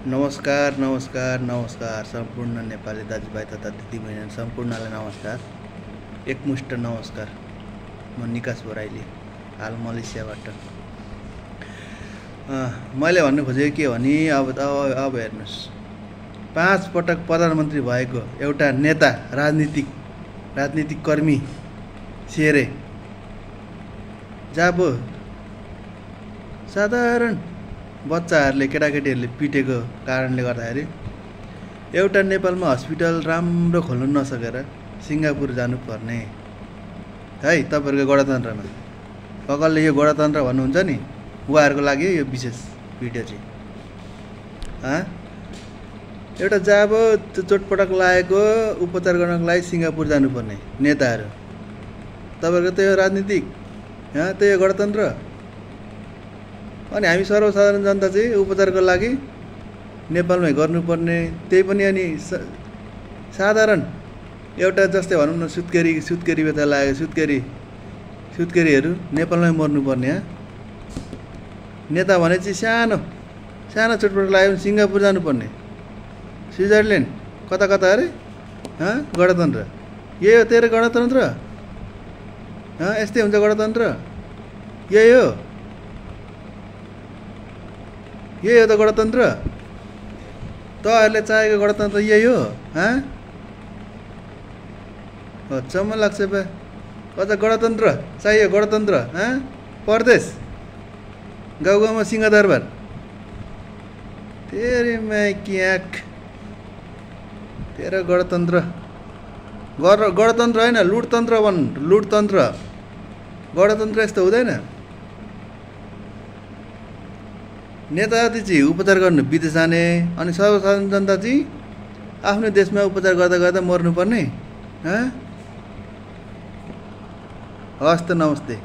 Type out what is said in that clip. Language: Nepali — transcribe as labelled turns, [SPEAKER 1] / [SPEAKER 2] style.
[SPEAKER 1] नमस्कार नमस्कार नमस्कार सम्पूर्ण नेपाली दाजुभाइ तथा दिदीबहिनी सम्पूर्णलाई नमस्कार। एकमुष्ट नमस्कार। म निकास बोराइली, हाल मलेसियाबाट। मैले भन्नु खोजेको के भने अब हेर्नुहोस्, 5 पटक प्रधानमन्त्री भएको एउटा नेता, राजनीतिक कर्मी सेरे जब साधारण बच्चाहरूले केटाकेटीहरूले पिटेको कारणले गर्दाखेरि एउटा नेपालमा हस्पिटल राम्रो खोल्नु नसकेर सिङ्गापुर जानुपर्ने है। तपाईहरुको गणतन्त्रमा कसले यो गणतन्त्र भन्नुहुन्छ नि, उहाँहरूको लागि यो विशेष भिडियो चाहिँ एउटा जब चोटपटक लागेको उपचार गर्नको लागि सिङ्गापुर जानुपर्ने नेताहरू, तपाईहरुको त्यो राजनीतिक त्यो गणतन्त्र। अनि हामी सर्वसाधारण जनता चाहिँ उपचारको लागि नेपालमै गर्नुपर्ने, त्यही पनि अनि साधारण एउटा जस्तै भनौँ न, सुत्केरी बेथा लागेको सुत्केरीहरू नेपालमै मर्नुपर्ने। नेता भने चाहिँ सानो चोटपटक लाग्यो भने सिङ्गापुर जानुपर्ने, स्विजरल्यान्ड कता अरे गणतन्त्र। यही हो तेरो गणतन्त्र? यस्तै हुन्छ गणतन्त्र? यही हो त गणतन्त्र? तपाईँहरूले चाहेको गणतन्त्र यही हो? अचम्म लाग्छ बा। अझ गणतन्त्र चाहियो, गणतन्त्र परदेश गाउँमा सिंहदरबार। तेरे क्याक तेरो गणतन्त्र होइन, लुटतन्त्र भन्, लुटतन्त्र। गणतन्त्र यस्तो हुँदैन। नेताजी चाहिँ उपचार गर्नु विदेश जाने, अनि सर्वसाधारण जनता चाहिँ आफ्नो देशमा उपचार गर्दा मर्नुपर्ने। हस् त, नमस्ते।